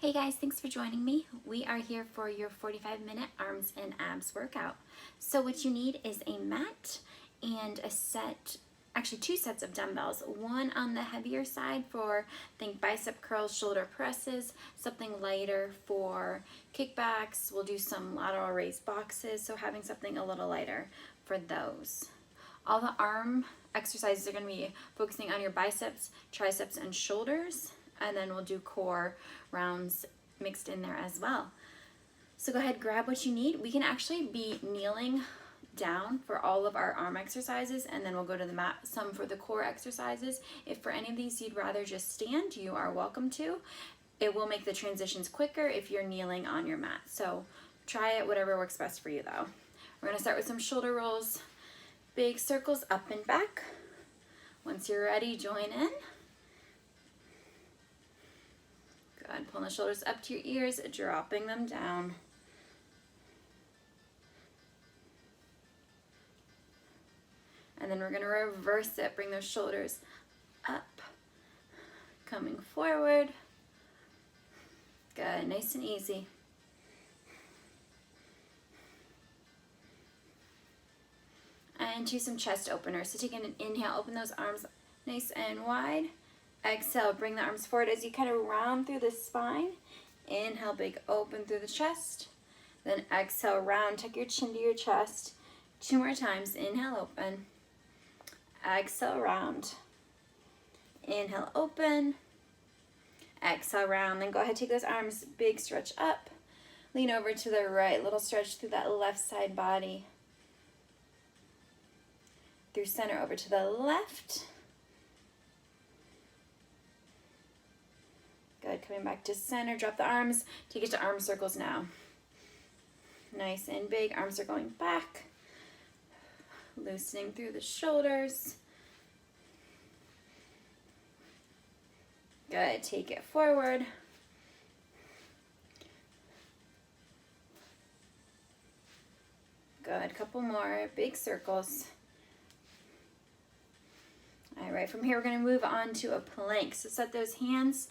Hey guys, thanks for joining me. We are here for your 45-minute arms and abs workout. So what you need is a mat and a set, actually two sets of dumbbells. One on the heavier side for, think bicep curls, shoulder presses, something lighter for kickbacks. We'll do some lateral raise boxes, so having something a little lighter for those. All the arm exercises are going to be focusing on your biceps, triceps, and shoulders. And then we'll do core rounds mixed in there as well. So go ahead, grab what you need. We can actually be kneeling down for all of our arm exercises, and then we'll go to the mat some for the core exercises. If for any of these you'd rather just stand, you are welcome to. It will make the transitions quicker if you're kneeling on your mat. So try it, whatever works best for you though. We're gonna start with some shoulder rolls, big circles up and back. Once you're ready, join in. Good, pulling the shoulders up to your ears, dropping them down. And then we're gonna reverse it, bring those shoulders up, coming forward. Good, nice and easy. And do some chest openers. So taking an inhale, open those arms nice and wide. Exhale, bring the arms forward as you kind of round through the spine. Inhale, big open through the chest. Then exhale, round, tuck your chin to your chest. 2 more times, inhale, open. Exhale, round. Inhale, open. Exhale, round. Then go ahead, take those arms, big stretch up. Lean over to the right, little stretch through that left side body. Through center over to the left. Good, coming back to center, drop the arms, take it to arm circles now. Nice and big, arms are going back. Loosening through the shoulders. Good, take it forward. Good, couple more, big circles. All right, from here we're gonna move on to a plank. So set those hands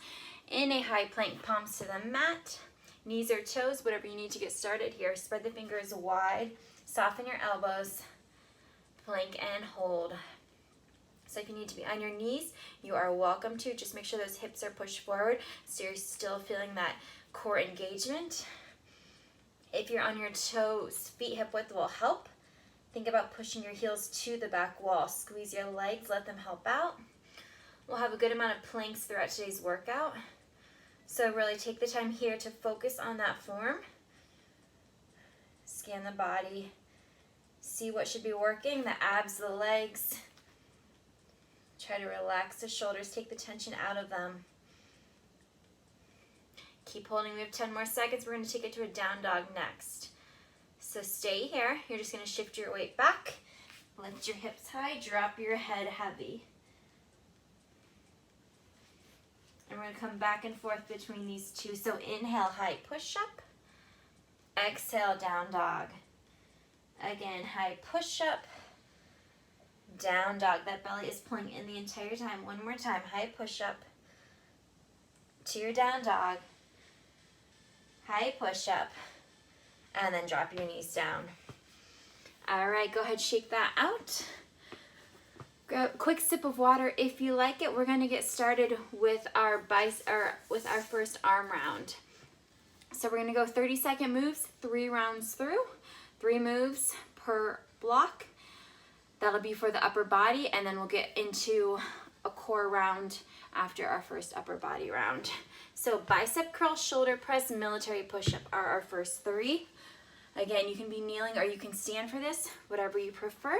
in a high plank, palms to the mat, knees or toes, whatever you need to get started here. Spread the fingers wide, soften your elbows, plank and hold. So if you need to be on your knees, you are welcome to. Just make sure those hips are pushed forward so you're still feeling that core engagement. If you're on your toes, feet hip width will help. Think about pushing your heels to the back wall. Squeeze your legs, let them help out. We'll have a good amount of planks throughout today's workout. So really take the time here to focus on that form. Scan the body. See what should be working, the abs, the legs. Try to relax the shoulders, take the tension out of them. Keep holding, we have 10 more seconds. We're gonna take it to a down dog next. So stay here, you're just gonna shift your weight back, lift your hips high, drop your head heavy. And we're gonna come back and forth between these two. So inhale, high push-up. Exhale, down dog. Again, high push-up. Down dog. That belly is pulling in the entire time. One more time, high push-up. To your down dog. High push-up. And then drop your knees down. All right, go ahead, shake that out. Grab a quick sip of water if you like it. We're gonna get started with our first arm round. So we're gonna go 30-second moves, 3 rounds through, 3 moves per block. That'll be for the upper body, and then we'll get into a core round after our first upper body round. So bicep curl, shoulder press, military push-up are our first 3. Again, you can be kneeling or you can stand for this, whatever you prefer.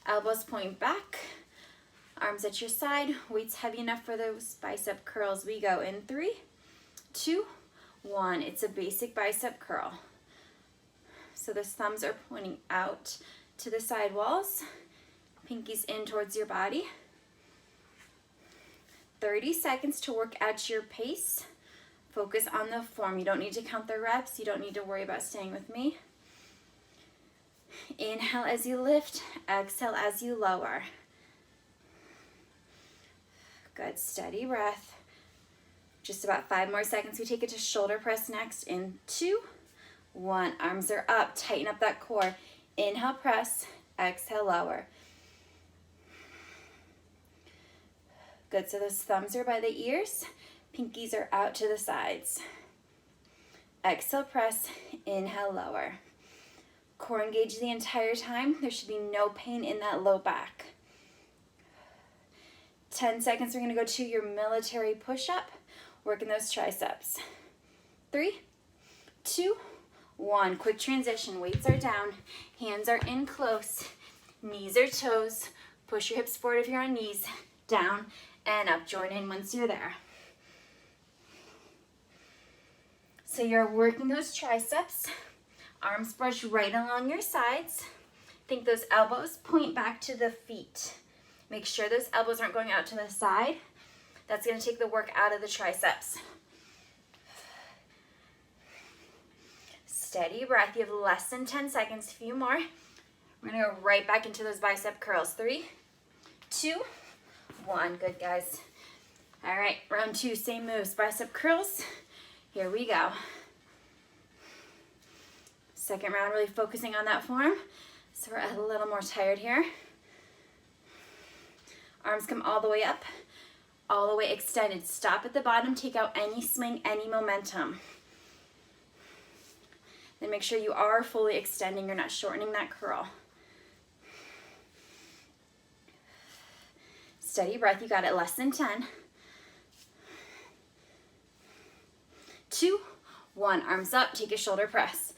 Elbows point back, arms at your side, weights heavy enough for those bicep curls. We go in 3, 2, 1. It's a basic bicep curl. So the thumbs are pointing out to the side walls, pinkies in towards your body. 30 seconds to work at your pace. Focus on the form. You don't need to count the reps. You don't need to worry about staying with me. Inhale as you lift, exhale as you lower. Good, steady breath. Just about 5 more seconds. We take it to shoulder press next in 2, 1. Arms are up. Tighten up that core. Inhale, press. Exhale, lower. Good. So those thumbs are by the ears. Pinkies are out to the sides. Exhale, press. Inhale, lower. Core engaged the entire time. There should be no pain in that low back. 10 seconds. We're going to go to your military push-up. Working those triceps. 3, 2, 1. Quick transition. Weights are down. Hands are in close. Knees or toes. Push your hips forward if you're on knees. Down and up. Join in once you're there. So you're working those triceps. Arms brush right along your sides. Think those elbows point back to the feet. Make sure those elbows aren't going out to the side. That's going to take the work out of the triceps. Steady breath. You have less than 10 seconds, a few more. We're going to go right back into those bicep curls. 3, 2, 1. Good, guys. All right, round 2, same moves. Bicep curls. Here we go. Second round, really focusing on that form. So we're a little more tired here. Arms come all the way up, all the way extended. Stop at the bottom, take out any swing, any momentum. Then make sure you are fully extending, you're not shortening that curl. Steady breath, you got it, less than 10. 2, 1, arms up, take a shoulder press.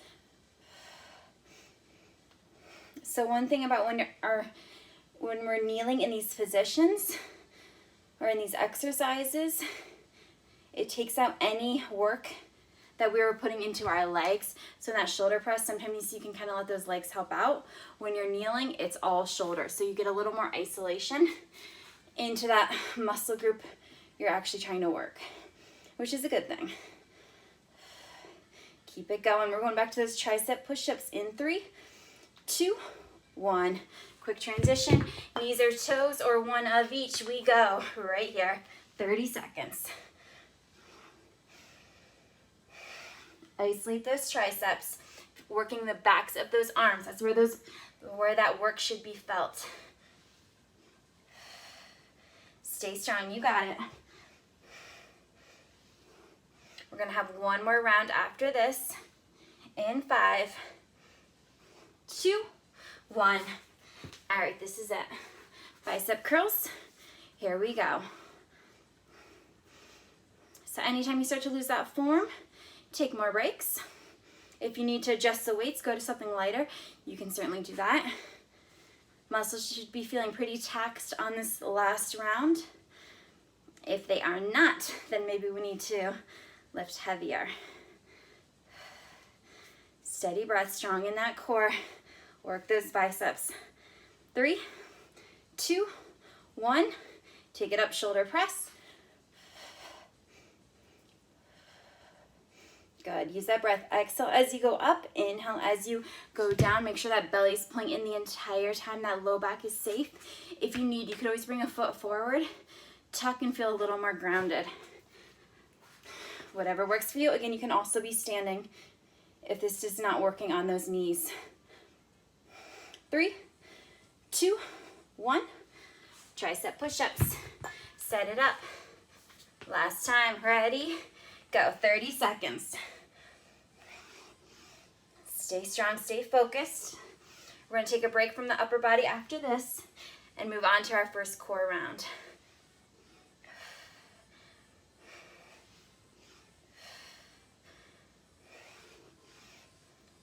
So one thing about when we're kneeling in these positions or in these exercises, it takes out any work that we were putting into our legs. So in that shoulder press, sometimes you can kind of let those legs help out. When you're kneeling, it's all shoulder. So you get a little more isolation into that muscle group you're actually trying to work, which is a good thing. Keep it going. We're going back to those tricep push-ups in 3, 2, 1. Quick transition. Knees or toes or one of each. We go right here. 30 seconds. Isolate those triceps. Working the backs of those arms. That's where that work should be felt. Stay strong. You got it. We're going to have one more round after this. In 5, 2, 1. All right, this is it. Bicep curls. Here we go. So anytime you start to lose that form, take more breaks. If you need to adjust the weights, go to something lighter. You can certainly do that. Muscles should be feeling pretty taxed on this last round. If they are not, then maybe we need to lift heavier. Steady breath, strong in that core. Work those biceps. 3, 2, 1. Take it up, shoulder press. Good. Use that breath. Exhale as you go up. Inhale as you go down. Make sure that belly's pulling in the entire time. That low back is safe. If you need, you could always bring a foot forward. Tuck and feel a little more grounded. Whatever works for you. Again, you can also be standing if this is not working on those knees. 3, 2, 1. Tricep push-ups. Set it up. Last time. Ready? Go. 30 seconds. Stay strong. Stay focused. We're going to take a break from the upper body after this and move on to our first core round.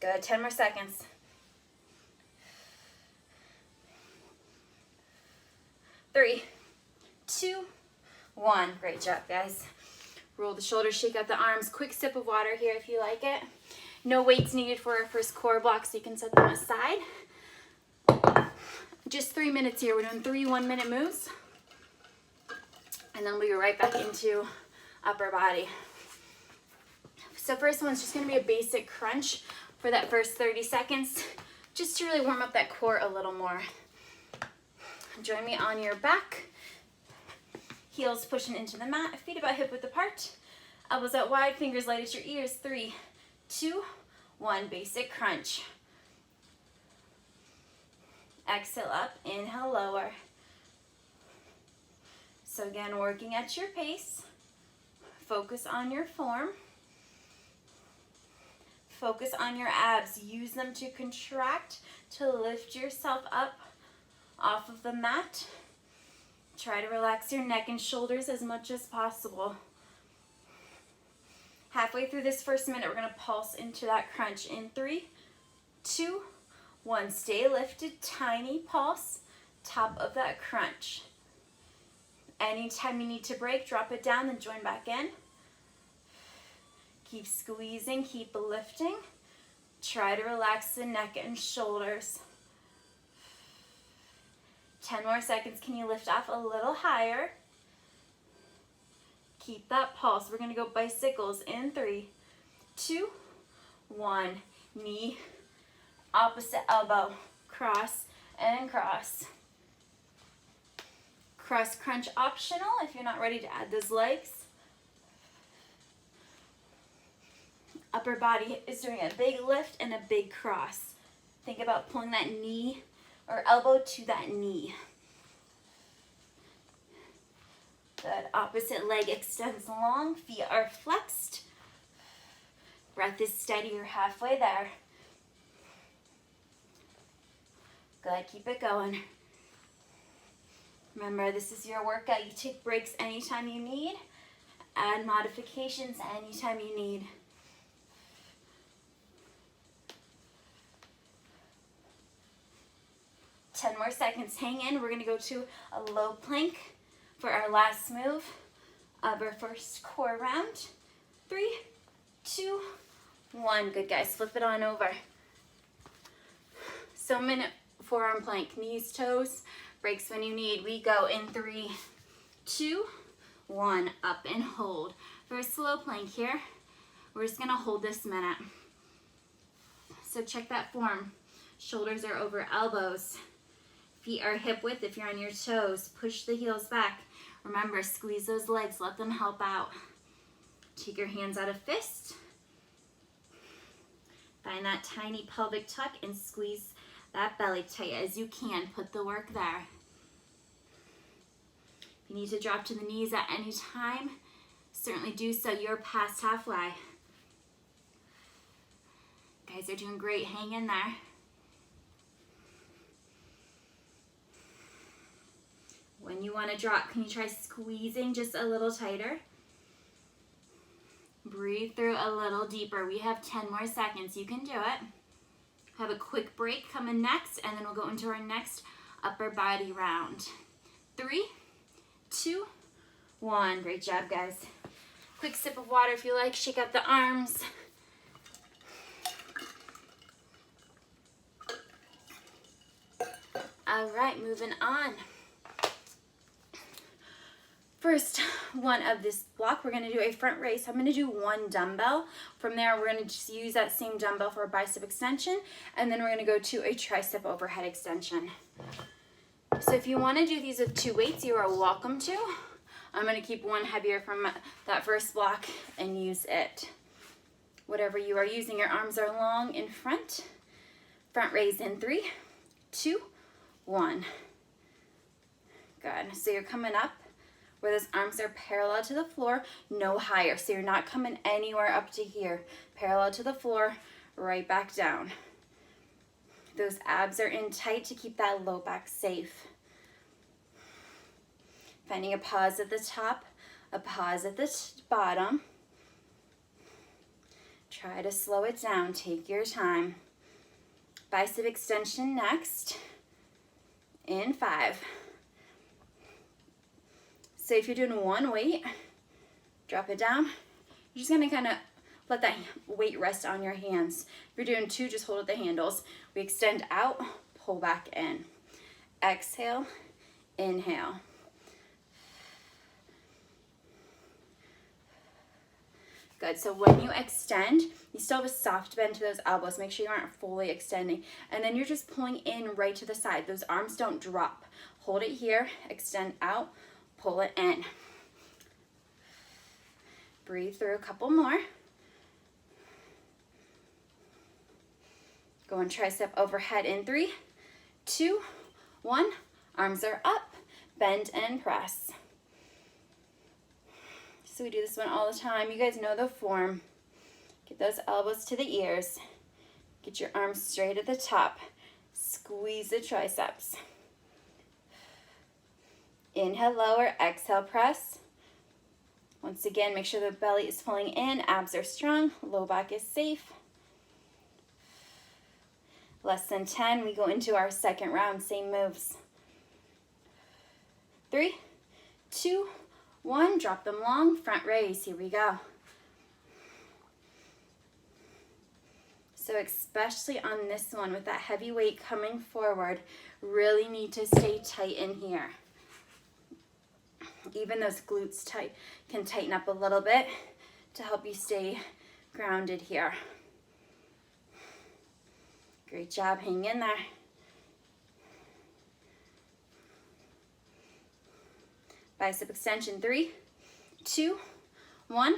Good. 10 more seconds. 3, 2, 1. Great job, guys. Roll the shoulders, shake out the arms. Quick sip of water here if you like it. No weights needed for our first core block, so you can set them aside. Just 3 minutes here. We're doing 3 1-minute moves. And then we'll be right back into upper body. So first one's just going to be a basic crunch for that first 30 seconds, just to really warm up that core a little more. Join me on your back. Heels pushing into the mat, feet about hip width apart. Elbows out wide, fingers light at your ears. 3, 2, 1. Basic crunch. Exhale up, inhale, lower. So again, working at your pace. Focus on your form. Focus on your abs. Use them to contract, to lift yourself up off of the mat. Try to relax your neck and shoulders as much as possible. Halfway through this first minute, we're going to pulse into that crunch in 3, 2, 1. Stay lifted, tiny pulse, top of that crunch. Anytime you need to break, drop it down, then join back in. Keep squeezing, keep lifting. Try to relax the neck and shoulders. 10 more seconds. Can you lift off a little higher? Keep that pulse. We're going to go bicycles in 3, 2, 1. Knee, opposite elbow, cross and cross. Cross crunch optional if you're not ready to add those legs. Upper body is doing a big lift and a big cross. Think about pulling that knee or elbow to that knee. Good. Opposite leg extends long, feet are flexed. Breath is steady, you're halfway there. Good, keep it going. Remember, this is your workout. You take breaks anytime you need. Add modifications anytime you need. Ten more seconds. Hang in. We're going to go to a low plank for our last move of our first core round. 3, 2, 1. Good, guys. Flip it on over. So minute forearm plank. Knees, toes. Breaks when you need. We go in 3, 2, 1. Up and hold. For a slow plank here, we're just going to hold this minute. So check that form. Shoulders are over elbows. Feet are hip width if you're on your toes. Push the heels back. Remember, squeeze those legs. Let them help out. Take your hands out of fist. Find that tiny pelvic tuck and squeeze that belly tight as you can. Put the work there. If you need to drop to the knees at any time, certainly do so. You're past halfway. Guys are doing great. Hang in there. When you want to drop, can you try squeezing just a little tighter? Breathe through a little deeper. We have 10 more seconds. You can do it. Have a quick break coming next, and then we'll go into our next upper body round. 3, 2, 1. Great job, guys. Quick sip of water if you like. Shake out the arms. All right, moving on. First one of this block, we're going to do a front raise. I'm going to do 1 dumbbell. From there, we're going to just use that same dumbbell for a bicep extension, and then we're going to go to a tricep overhead extension. So if you want to do these with 2 weights, you are welcome to. I'm going to keep one heavier from that first block and use it. Whatever you are using, your arms are long in front. Front raise in 3, 2, 1. Good. So you're coming up where those arms are parallel to the floor, no higher. So you're not coming anywhere up to here. Parallel to the floor, right back down. Those abs are in tight to keep that low back safe. Finding a pause at the top, a pause at the bottom. Try to slow it down, take your time. Bicep extension next, in 5. So if you're doing 1 weight, drop it down. You're just gonna kind of let that weight rest on your hands. If you're doing 2, just hold at the handles. We extend out, pull back in. Exhale, inhale. Good, so when you extend, you still have a soft bend to those elbows. Make sure you aren't fully extending. And then you're just pulling in right to the side. Those arms don't drop. Hold it here, extend out, pull it in. Breathe through a couple more. Going tricep overhead in 3, 2, 1. Arms are up, bend and press. So we do this one all the time. You guys know the form. Get those elbows to the ears. Get your arms straight at the top. Squeeze the triceps. Inhale, lower, exhale, press. Once again, make sure the belly is pulling in, abs are strong, low back is safe. Less than 10, we go into our second round, same moves. 3, 2, 1, drop them long, front raise, here we go. So especially on this one with that heavy weight coming forward, really need to stay tight in here. Even those glutes can tighten up a little bit to help you stay grounded here. Great job, hang in there. Bicep extension, 3, 2, 1.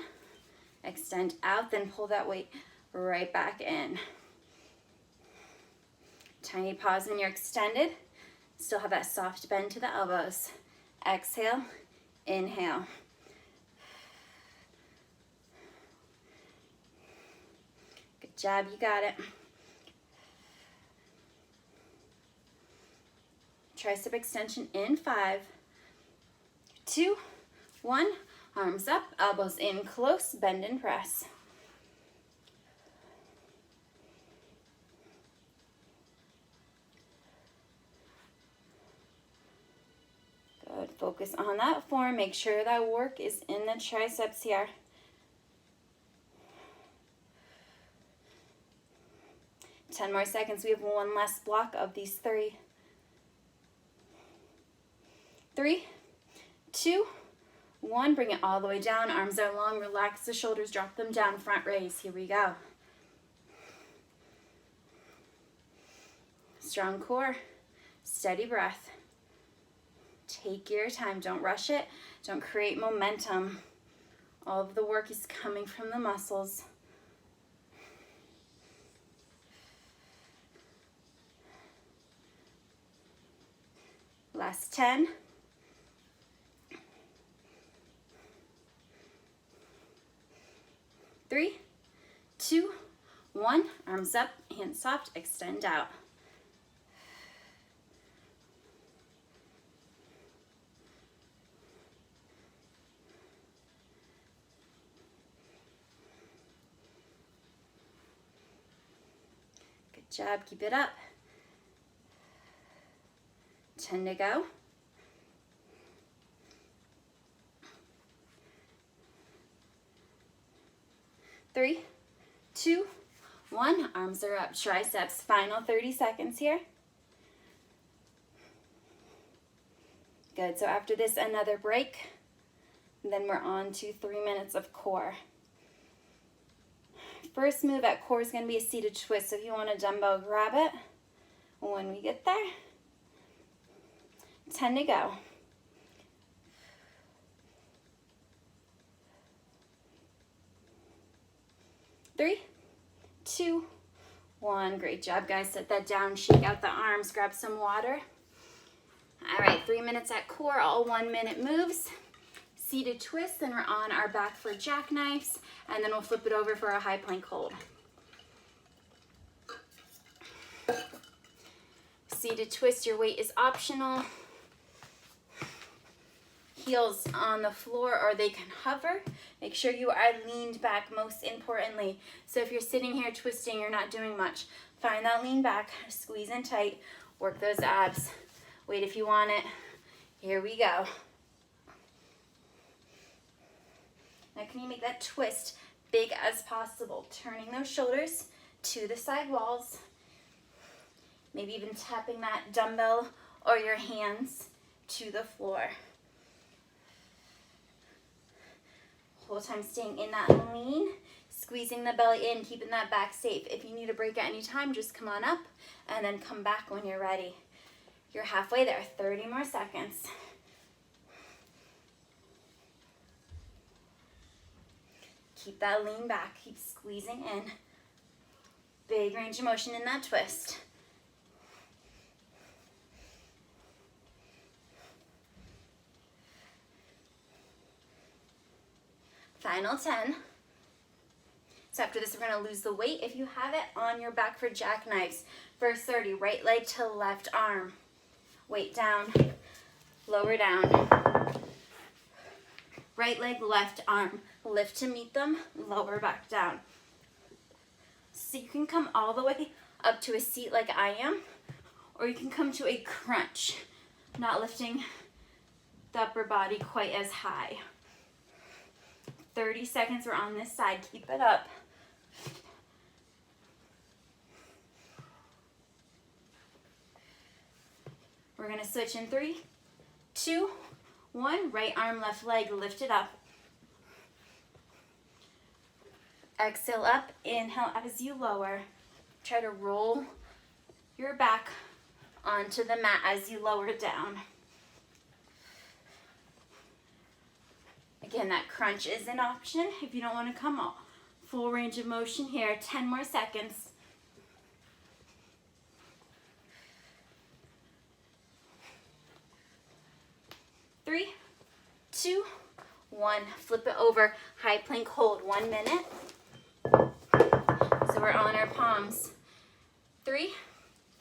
Extend out, then pull that weight right back in. Tiny pause when you're extended. Still have that soft bend to the elbows. Exhale, inhale. Good job, you got it. Tricep extension in 5, 2, 1. Arms up, elbows in close, bend and press. Good, focus on that form. Make sure that work is in the triceps here. Ten more seconds. We have one last block of these 3. 3, 2, 1. Bring it all the way down. Arms are long. Relax the shoulders. Drop them down. Front raise. Here we go. Strong core. Steady breath. Take your time. Don't rush it. Don't create momentum. All of the work is coming from the muscles. Last 10. 3, 2, 1. Arms up, hands soft, extend out. Good job, keep it up. 10 to go. 3, 2, 1. Arms are up, triceps. Final 30 seconds here. Good, so after this, another break. Then we're on to 3 minutes of core. First move at core is going to be a seated twist. So if you want a dumbbell, grab it when we get there. 10 to go. 3, 2, 1. Great job, guys. Set that down, shake out the arms, grab some water. All right, 3 minutes at core, all 1 minute moves. Seated twist, then we're on our back for jackknives, and then we'll flip it over for a high plank hold. Seated twist, your weight is optional. Heels on the floor or they can hover. Make sure you are leaned back, most importantly. So if you're sitting here twisting, you're not doing much. Find that lean back, squeeze in tight, work those abs. Wait if you want it. Here we go. Now can you make that twist big as possible? Turning those shoulders to the side walls. Maybe even tapping that dumbbell or your hands to the floor. Whole time staying in that lean, squeezing the belly in, keeping that back safe. If you need a break at any time, just come on up and then come back when you're ready. You're halfway there, 30 more seconds. Keep that lean back, keep squeezing in. Big range of motion in that twist. Final 10. So after this, we're gonna lose the weight. If you have it on your back for jackknives, first 30, right leg to left arm. Weight down, lower down. Right leg, left arm. Lift to meet them, lower back down. So you can come all the way up to a seat like I am, or you can come to a crunch, not lifting the upper body quite as high. 30 seconds, we're on this side, keep it up. We're gonna switch in 3, 2, 1, right arm, left leg, lift it up. Exhale up, inhale as you lower. Try to roll your back onto the mat as you lower down. Again, that crunch is an option if you don't want to come all full range of motion here. 10 more seconds. Three, 2, 1. Flip it over. High plank hold. 1 minute. So we're on our palms. 3,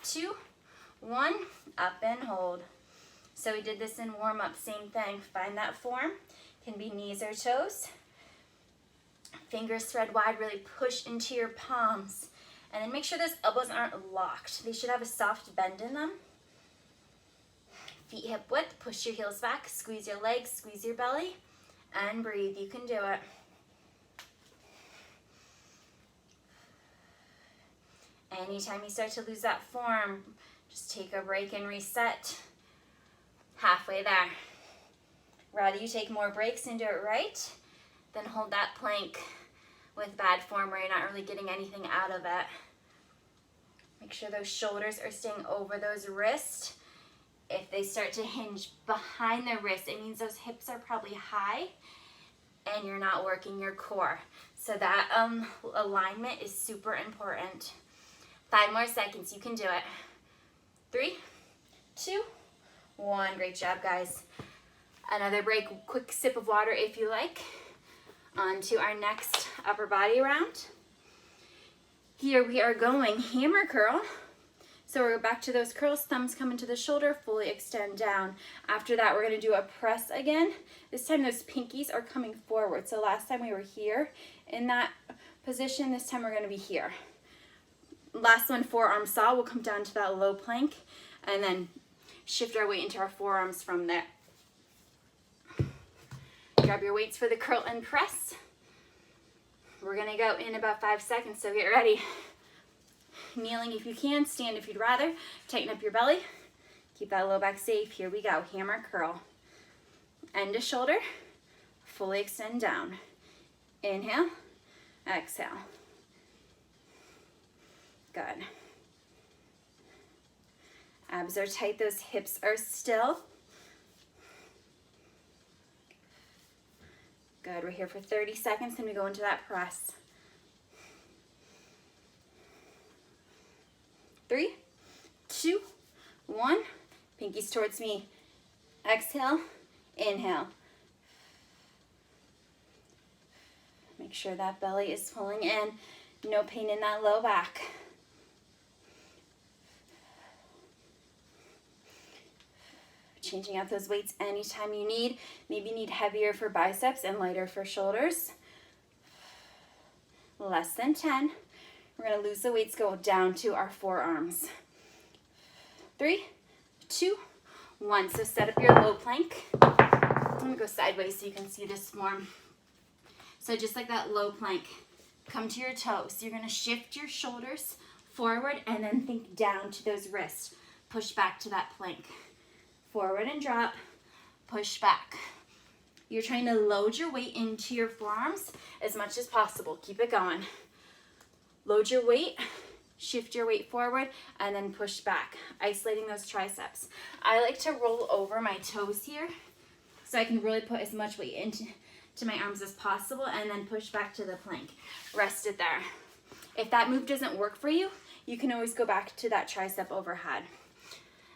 2, 1. Up and hold. So we did this in warm up. Same thing. Find that form. Can be knees or toes. Fingers thread wide. Really push into your palms. And then make sure those elbows aren't locked. They should have a soft bend in them. Feet hip width, push your heels back, squeeze your legs, squeeze your belly, and breathe. You can do it. Anytime you start to lose that form, just take a break and reset. Halfway there. Rather you take more breaks and do it right than hold that plank with bad form where you're not really getting anything out of it. Make sure those shoulders are staying over those wrists. If they start to hinge behind the wrist, it means those hips are probably high and you're not working your core. So that alignment is super important. 5 more seconds, you can do it. 3, 2, 1. Great job, guys. Another break, quick sip of water if you like. On to our next upper body round. Here we are going hammer curl. So we're back to those curls, thumbs come into the shoulder, fully extend down. After that, we're gonna do a press again. This time those pinkies are coming forward. So last time we were here in that position, this time we're gonna be here. Last one, forearm saw, we'll come down to that low plank and then shift our weight into our forearms from there. Grab your weights for the curl and press. We're gonna go in about 5 seconds, so get ready. Kneeling if you can, stand if you'd rather. Tighten up your belly. Keep that low back safe. Here we go, hammer curl. End to shoulder, fully extend down. Inhale, exhale. Good. Abs are tight, those hips are still. Good, we're here for 30 seconds, then we go into that press. 3, 2, 1. Pinkies towards me. Exhale, inhale. Make sure that belly is pulling in. No pain in that low back. Changing out those weights anytime you need. Maybe you need heavier for biceps and lighter for shoulders. Less than 10. We're gonna lose the weights, go down to our forearms. 3, 2, 1. So set up your low plank. I'm gonna go sideways so you can see this form. So just like that low plank, come to your toes. You're gonna shift your shoulders forward and then think down to those wrists. Push back to that plank. Forward and drop, push back. You're trying to load your weight into your forearms as much as possible. Keep it going. Load your weight, shift your weight forward, and then push back, isolating those triceps. I like to roll over my toes here so I can really put as much weight into to my arms as possible, and then push back to the plank. Rest it there. If that move doesn't work for you, you can always go back to that tricep overhead.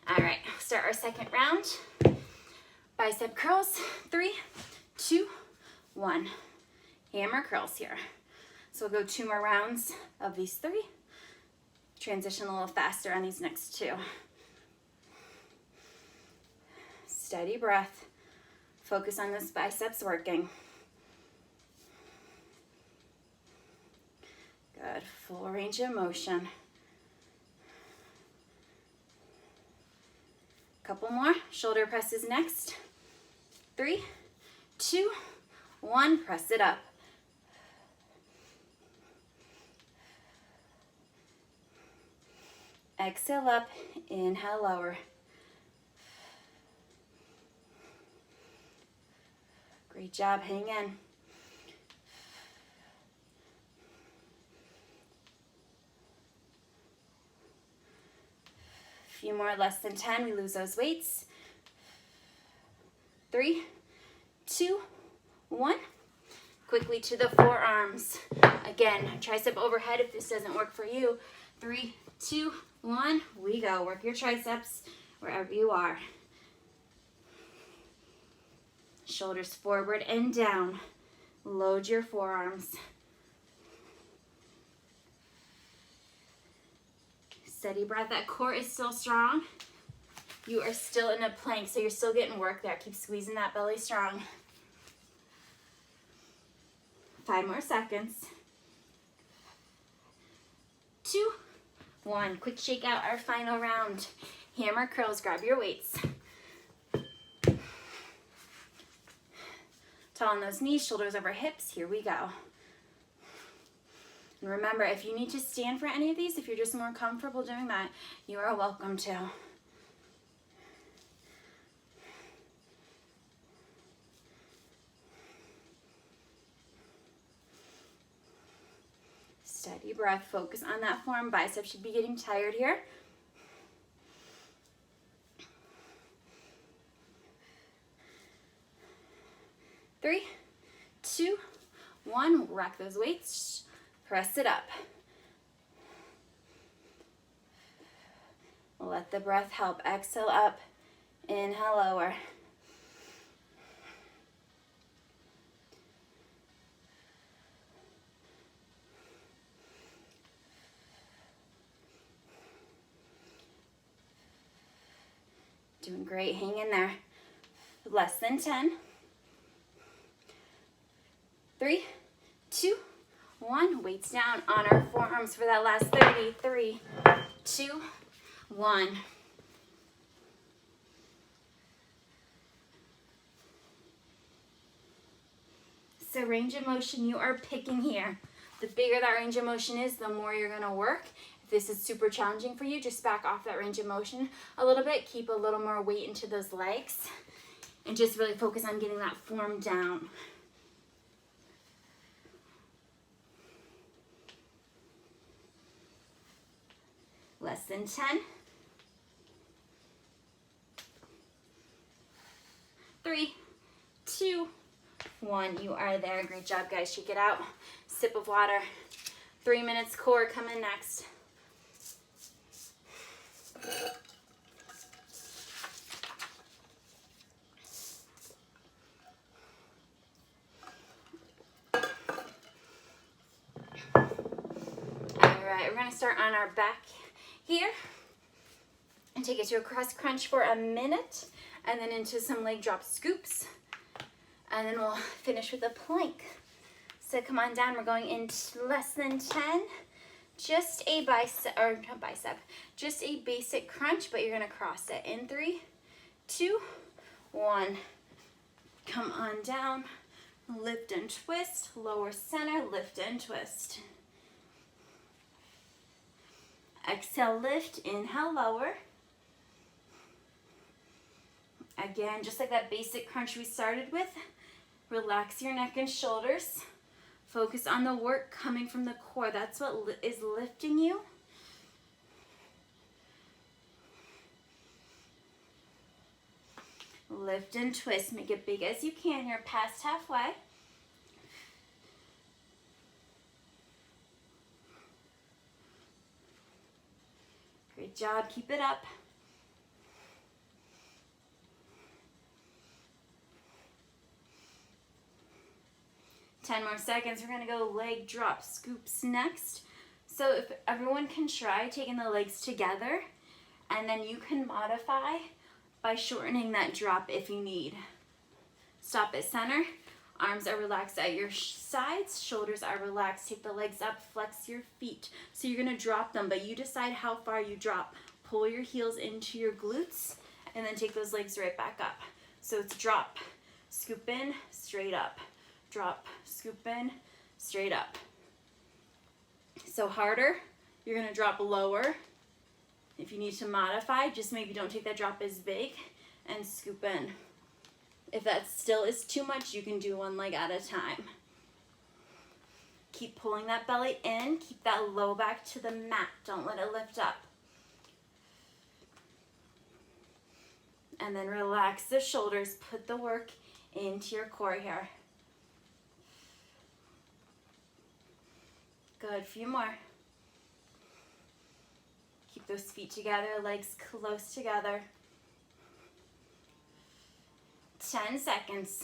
All right, start our second round. Bicep curls, 3, 2, 1. Hammer curls here. So we'll go 2 more rounds of these 3. Transition a little faster on these next 2. Steady breath. Focus on those biceps working. Good, full range of motion. Couple more, shoulder presses next. 3, 2, 1, press it up. Exhale up, inhale lower. Great job, hang in. Few more, less than 10, we lose those weights. 3, 2, 1. Quickly to the forearms. Again, tricep overhead if this doesn't work for you. 3, 2, 1, we go. Work your triceps wherever you are. Shoulders forward and down. Load your forearms. Steady breath. That core is still strong. You are still in a plank, so you're still getting work there. Keep squeezing that belly strong. 5 more seconds. 2, 1. Quick shake out our final round. Hammer curls. Grab your weights. Tall on those knees, shoulders over hips. Here we go. And remember, if you need to stand for any of these, if you're just more comfortable doing that, you are welcome to. Steady breath. Focus on that form. Biceps should be getting tired here. Three, 2, 1. Rack those weights. Press it up. Let the breath help. Exhale up. Inhale lower. Doing great. Hang in there. Less than 10. 3, 2, 1. Weights down on our forearms for that last 30. 3, 2, 1. So range of motion you are picking here. The bigger that range of motion is, the more you're going to work. If this is super challenging for you, just back off that range of motion a little bit. Keep a little more weight into those legs. And just really focus on getting that form down. Less than 10. 3, 2, 1. You are there. Great job, guys. Shake it out. Sip of water. 3 minutes core coming next. All right, we're going to start on our back here and take it to a cross crunch for a minute, and then into some leg drop scoops, and then we'll finish with a plank. So come on down. We're going into less than 10. Just a just a basic crunch, but you're gonna cross it in 3, 2, 1. Come on down. Lift and twist. Lower center. Lift and twist. Exhale, lift. Inhale, lower. Again, just like that basic crunch we started with, relax your neck and shoulders. Focus on the work coming from the core. That's what is lifting you. Lift and twist. Make it big as you can. You're past halfway. Good job, keep it up. Ten more seconds. We're gonna go leg drop scoops next. So if everyone can try taking the legs together, and then you can modify by shortening that drop if you need. Stop at center. Arms are relaxed at your sides. Shoulders are relaxed. Take the legs up. Flex your feet. So you're going to drop them, but you decide how far you drop. Pull your heels into your glutes, and then take those legs right back up. So it's drop, scoop in, straight up. Drop, scoop in, straight up. So harder, you're going to drop lower. If you need to modify, just maybe don't take that drop as big and scoop in. If that still is too much, you can do one leg at a time. Keep pulling that belly in. Keep that low back to the mat. Don't let it lift up. And then relax the shoulders. Put the work into your core here. Good, few more. Keep those feet together, legs close together. 10 seconds.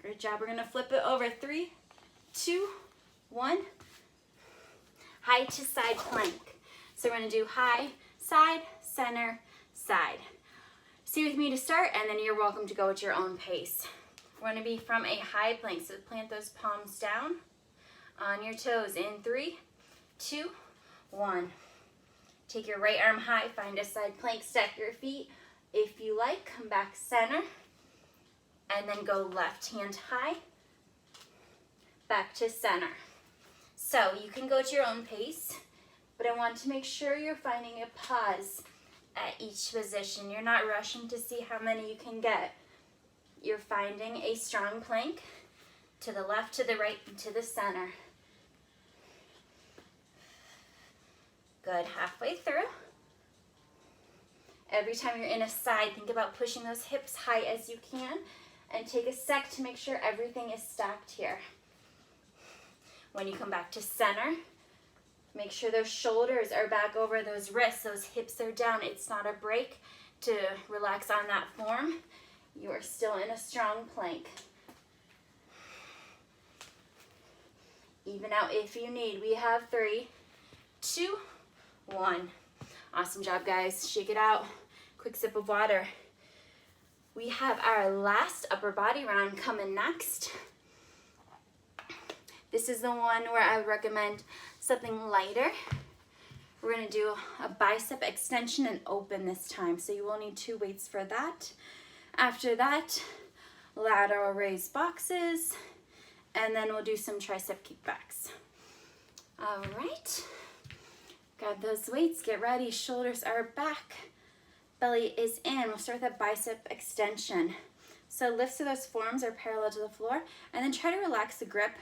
Great job. We're gonna flip it over. 3, 2, 1. High to side plank. So we're gonna do high, side, center, side. Stay with me to start, and then you're welcome to go at your own pace. We're gonna be from a high plank, so plant those palms down on your toes in 3, 2, 1. Take your right arm high, find a side plank, stack your feet. If you like, come back center, and then go left hand high, back to center. So you can go to your own pace, but I want to make sure you're finding a pause at each position. You're not rushing to see how many you can get. You're finding a strong plank to the left, to the right, and to the center. Good, halfway through. Every time you're in a side, think about pushing those hips high as you can, and take a sec to make sure everything is stacked here. When you come back to center, make sure those shoulders are back over those wrists, those hips are down. It's not a break to relax on that form. You are still in a strong plank. Even out if you need. We have 3, 2, 1. Awesome job, guys. Shake it out. Quick sip of water. We have our last upper body round coming next. This is the one where I would recommend something lighter. We're going to do a bicep extension and open this time, so you will need 2 weights for that. After that, lateral raise boxes, and then we'll do some tricep kickbacks. All right. Grab those weights, get ready, shoulders are back, belly is in. We'll start with a bicep extension. So lift so those forearms are parallel to the floor, and then try to relax the grip,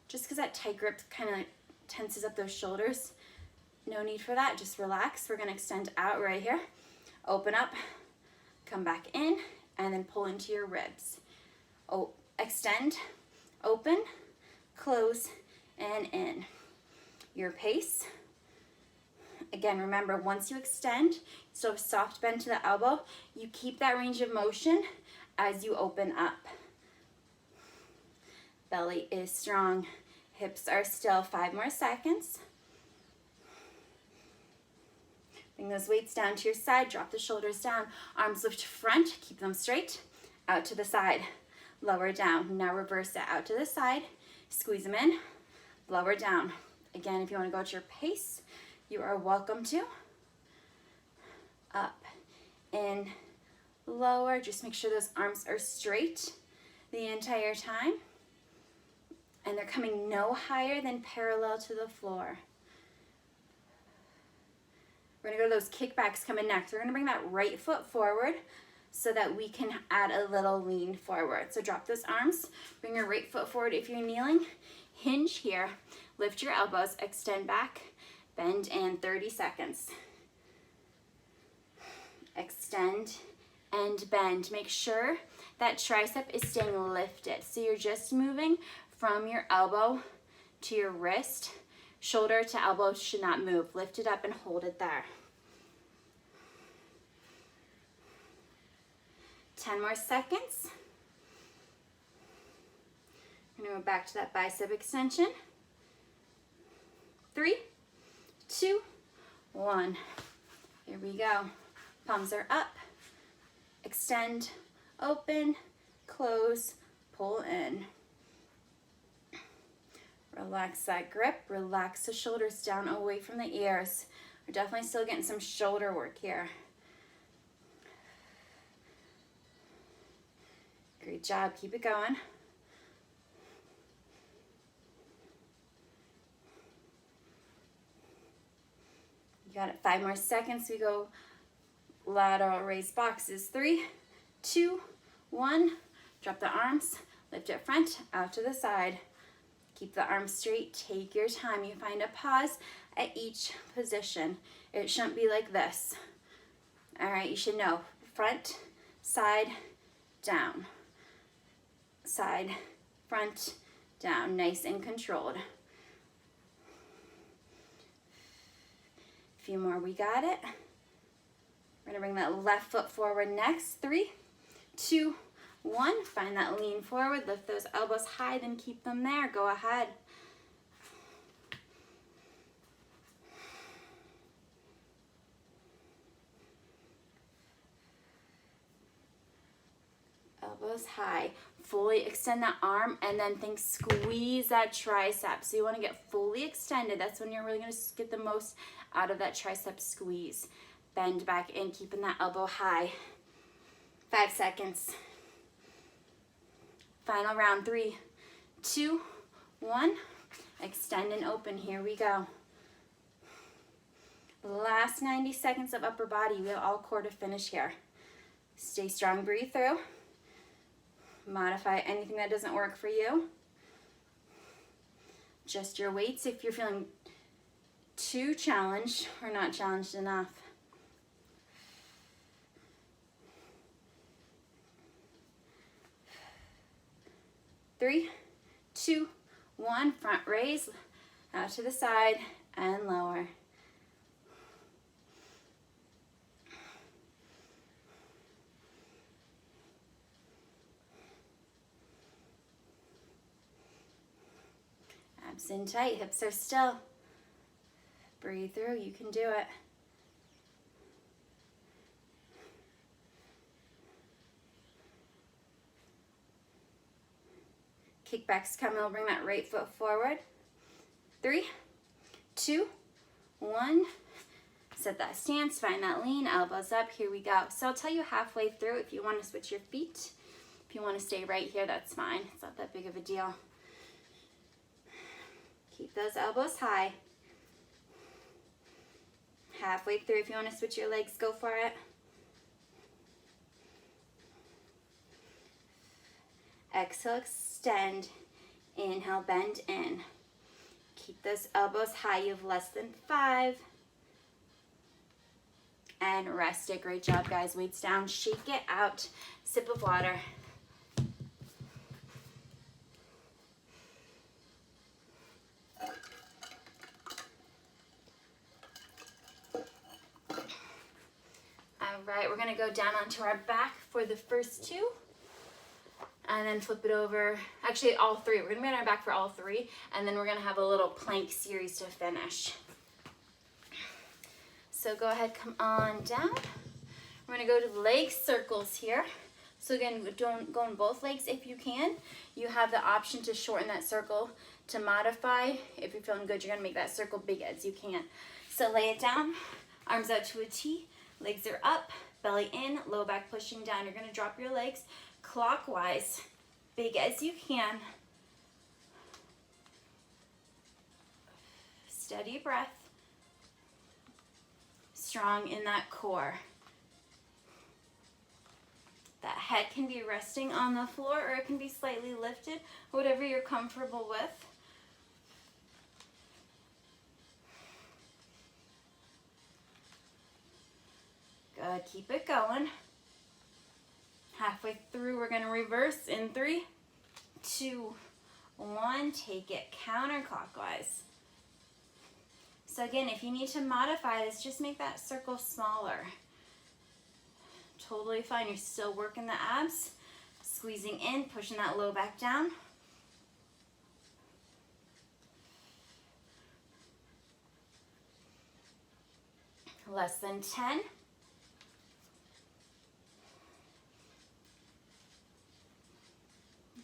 just because that tight grip kind of tenses up those shoulders. No need for that, just relax. We're gonna extend out right here, open up, come back in, and then pull into your ribs. Oh, extend, open, close, and in. Your pace. Again, remember, once you extend, so a soft bend to the elbow, you keep that range of motion as you open up. Belly is strong, hips are still. 5 more seconds. Bring those weights down to your side, drop the shoulders down, arms lift to front, keep them straight, out to the side, lower down. Now reverse it, out to the side, squeeze them in, lower down. Again, if you want to go at your pace, you are welcome to. Up, in, lower. Just make sure those arms are straight the entire time. And they're coming no higher than parallel to the floor. We're gonna go to those kickbacks coming next. We're gonna bring that right foot forward so that we can add a little lean forward. So drop those arms, bring your right foot forward if you're kneeling. Hinge here, lift your elbows, extend back, bend in. 30 seconds. Extend and bend. Make sure that tricep is staying lifted. So you're just moving from your elbow to your wrist. Shoulder to elbow should not move. Lift it up and hold it there. 10 more seconds. I'm gonna go back to that bicep extension. 3, 2, 1. Here we go. Palms are up. Extend, open, close, pull in. Relax that grip. Relax the shoulders down away from the ears. We're definitely still getting some shoulder work here. Great job. Keep it going. You got it. 5 more seconds. We go lateral raise boxes. 3, 2, 1. Drop the arms. Lift it front, out to the side. Keep the arms straight. Take your time. You find a pause at each position. It shouldn't be like this. All right, you should know. Front, side, down. Side, front, down. Nice and controlled. A few more. We got it. We're going to bring that left foot forward next. 3, 2, 1. Find that lean forward. Lift those elbows high, then keep them there. Go ahead. Elbows high. Fully extend that arm and then think squeeze that tricep. So you want to get fully extended. That's when you're really going to get the most out of that tricep squeeze. Bend back in, keeping that elbow high. 5 seconds. Final round. 3, 2, 1. Extend and open. Here we go. Last 90 seconds of upper body. We have all core to finish here. Stay strong. Breathe through. Modify anything that doesn't work for you. Adjust your weights if you're feeling too challenged or not challenged enough. 3, 2, 1. Front raise, out to the side and lower. Abs in tight, hips are still. Breathe through, you can do it. Kickbacks coming, we'll bring that right foot forward. 3, 2, 1. Set that stance, find that lean, elbows up, here we go. So I'll tell you halfway through if you want to switch your feet. If you want to stay right here, that's fine. It's not that big of a deal. Keep those elbows high. Halfway through, if you want to switch your legs, go for it. Exhale, extend. Inhale, bend in. Keep those elbows high. You have less than 5. And rest it. Great job, guys. Weights down. Shake it out. Sip of water. All right, we're going to go down onto our back for the first 2. And then flip it over. Actually, all 3. We're going to be on our back for all 3. And then we're going to have a little plank series to finish. So go ahead, come on down. We're going to go to leg circles here. So again, don't go on both legs if you can. You have the option to shorten that circle to modify. If you're feeling good, you're going to make that circle big as you can. So lay it down, arms out to a T, legs are up, belly in, low back pushing down. You're going to drop your legs clockwise, big as you can. Steady breath. Strong in that core. That head can be resting on the floor or it can be slightly lifted, whatever you're comfortable with. Good, keep it going. Halfway through, we're gonna reverse in 3, 2, 1. Take it counterclockwise. So again, if you need to modify this, just make that circle smaller. Totally fine. You're still working the abs, squeezing in, pushing that low back down. Less than 10.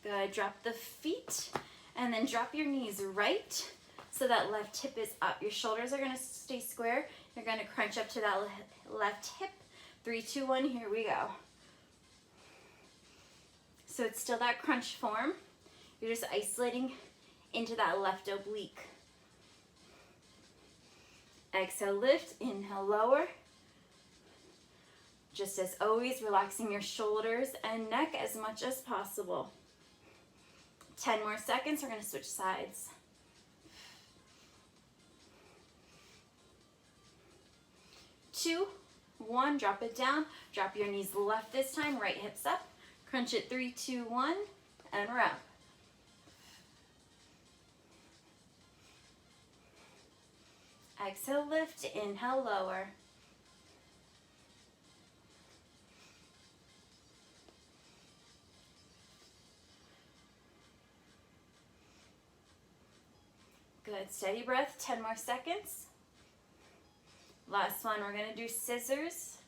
Good. Drop the feet and then drop your knees right so that left hip is up. Your shoulders are going to stay square. You're going to crunch up to that left hip. 3, 2, 1, here we go. So it's still that crunch form. You're just isolating into that left oblique. Exhale, lift, inhale, lower. Just as always, relaxing your shoulders and neck as much as possible. 10 more seconds, we're gonna switch sides. Two, one, drop it down. Drop your knees left this time, right hips up. Crunch it, 3, 2, 1, and we're up. Exhale, lift, inhale, lower. Good, steady breath, 10 more seconds. Last one, we're gonna do scissors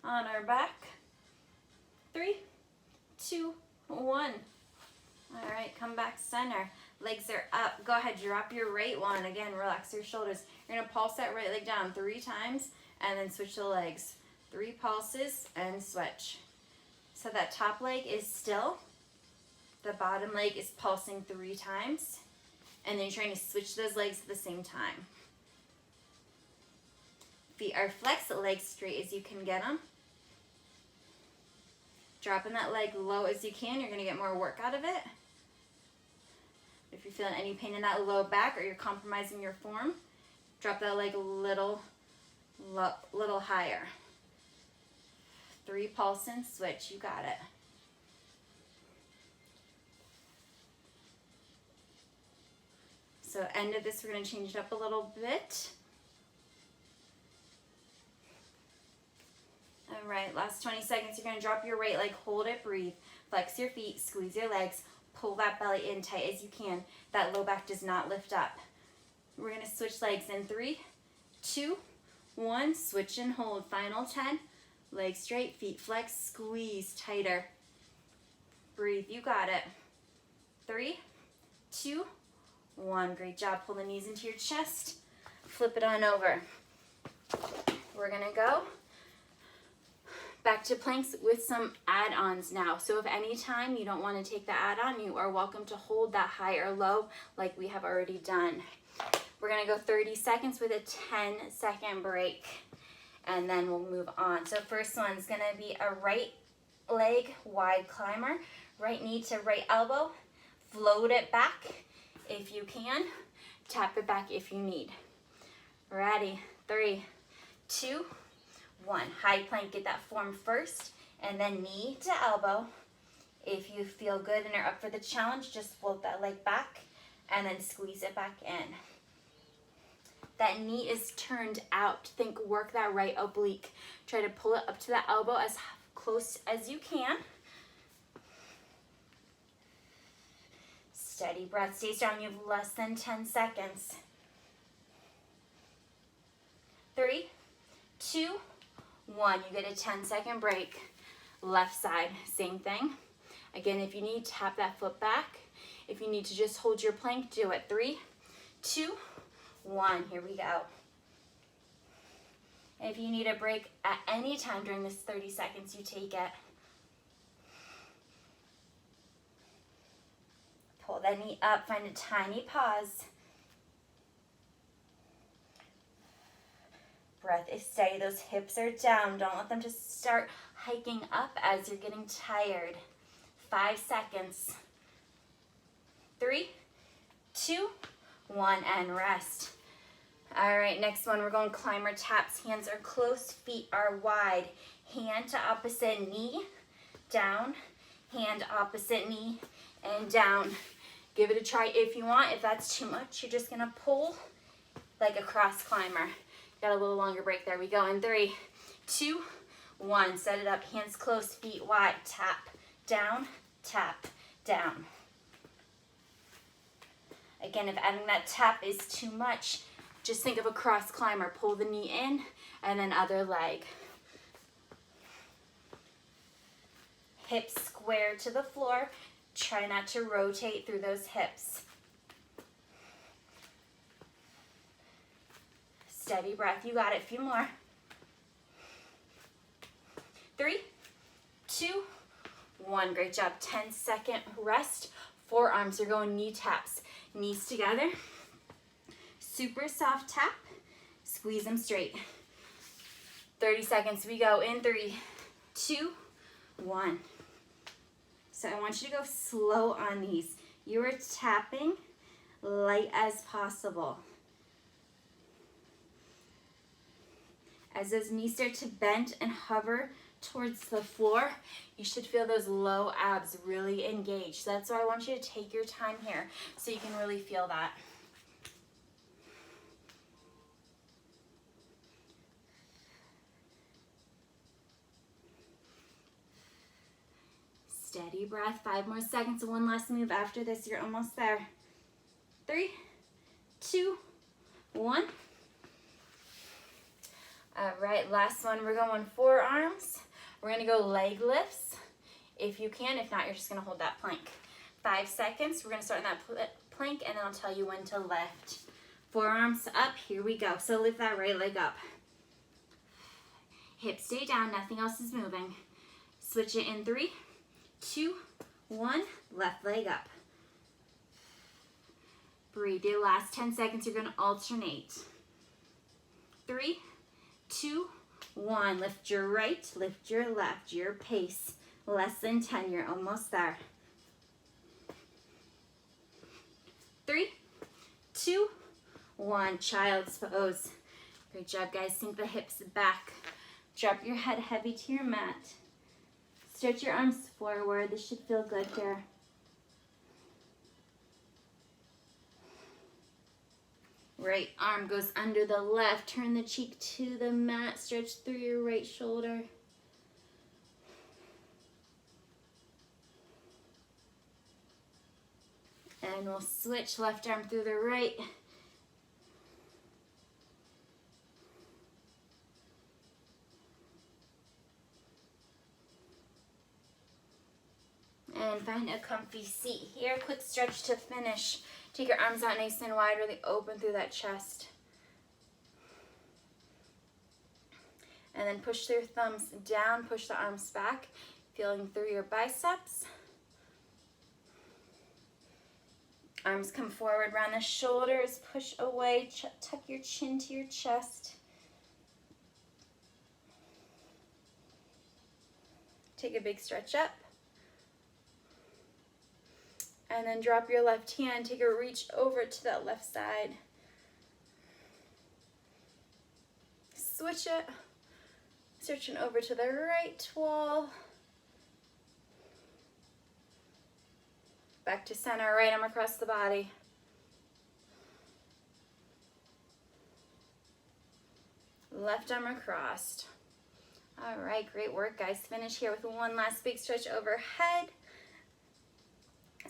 on our back. 3, 2, 1. All right, come back center. Legs are up. Go ahead, drop your right one. Again, relax your shoulders. You're gonna pulse that right leg down 3 times and then switch the legs. 3 pulses and switch. So that top leg is still. The bottom leg is pulsing 3 times. And then you're trying to switch those legs at the same time. Feet are flexed, legs straight as you can get them. Dropping that leg low as you can. You're gonna get more work out of it. If you're feeling any pain in that low back or you're compromising your form, drop that leg a little higher. 3 pulse and switch, you got it. So end of this, we're gonna change it up a little bit. All right, last 20 seconds, you're gonna drop your right leg, hold it, breathe. Flex your feet, squeeze your legs, pull that belly in tight as you can. That low back does not lift up. We're gonna switch legs in 3, 2, 1, switch and hold. Final 10, legs straight, feet flex, squeeze tighter. Breathe, you got it. 3, 2, 1, great job. Pull the knees into your chest, flip it on over. We're gonna go back to planks with some add-ons now. So if any time you don't want to take the add-on, you are welcome to hold that high or low like we have already done. We're gonna go 30 seconds with a 10-second break, and then we'll move on. So first one's gonna be a right leg wide climber, right knee to right elbow, float it back if you can, tap it back if you need. Ready, 3, 2, 1. High plank, get that form first, and then knee to elbow. If you feel good and are up for the challenge, just float that leg back and then squeeze it back in. That knee is turned out. Think work that right oblique. Try to pull it up to the elbow as close as you can. Steady breath, stay strong. You have less than 10 seconds. 3, 2, 1. You get a 10-second break. Left side, same thing. Again, if you need, tap that foot back. If you need to just hold your plank, do it. 3, 2, 1. Here we go. If you need a break at any time during this 30 seconds, you take it. Pull that knee up, find a tiny pause. Breath is steady, those hips are down. Don't let them just start hiking up as you're getting tired. 5 seconds. 3, 2, 1, and rest. All right, next one, we're going climber taps. Hands are close, feet are wide. Hand to opposite knee, down. Hand opposite knee, and down. Give it a try if you want. If that's too much, you're just gonna pull like a cross climber. Got a little longer break there. We go in 3, 2, 1. Set it up, hands close, feet wide. Tap, down, tap, down. Again, if adding that tap is too much, just think of a cross climber. Pull the knee in and then other leg. Hips square to the floor. Try not to rotate through those hips. Steady breath. You got it. A few more. 3, 2, 1. Great job. 10-second rest. Forearms are going knee taps. Knees together. Super soft tap. Squeeze them straight. 30 seconds. We go in 3, 2, 1. So I want you to go slow on these. You are tapping light as possible. As those knees start to bend and hover towards the floor, you should feel those low abs really engaged. That's why I want you to take your time here so you can really feel that. Steady breath. 5 more seconds. One last move after this. You're almost there. 3, 2, 1. All right, last one. We're going forearms. We're going to go leg lifts if you can. If not, you're just going to hold that plank. 5 seconds. We're going to start in that plank, and then I'll tell you when to lift. Forearms up. Here we go. So lift that right leg up. Hips stay down. Nothing else is moving. Switch it in 3, 2, 1. Left leg up. Breathe. The last 10 seconds, you're going to alternate. 3, 2, 1. Lift your right, lift your left, your pace. Less than 10, you're almost there. 3, 2, 1. Child's pose. Great job, guys. Sink the hips back. Drop your head heavy to your mat. Stretch your arms forward. This should feel good here. Right arm goes under the left. Turn the cheek to the mat. Stretch through your right shoulder. And we'll switch left arm through the right. And find a comfy seat here. Quick stretch to finish. Take your arms out nice and wide, really open through that chest. And then push your thumbs down, push the arms back, feeling through your biceps. Arms come forward, round the shoulders, push away, tuck your chin to your chest. Take a big stretch up. And then drop your left hand, take a reach over to that left side. Switch it. Switching over to the right wall. Back to center, right arm across the body. Left arm across. All right, great work, guys. Finish here with one last big stretch overhead.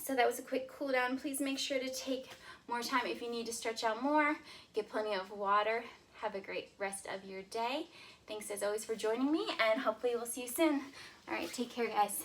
So that was a quick cool down. Please make sure to take more time if you need to stretch out more. Get plenty of water. Have a great rest of your day. Thanks as always for joining me, and hopefully we'll see you soon. All right, take care, guys.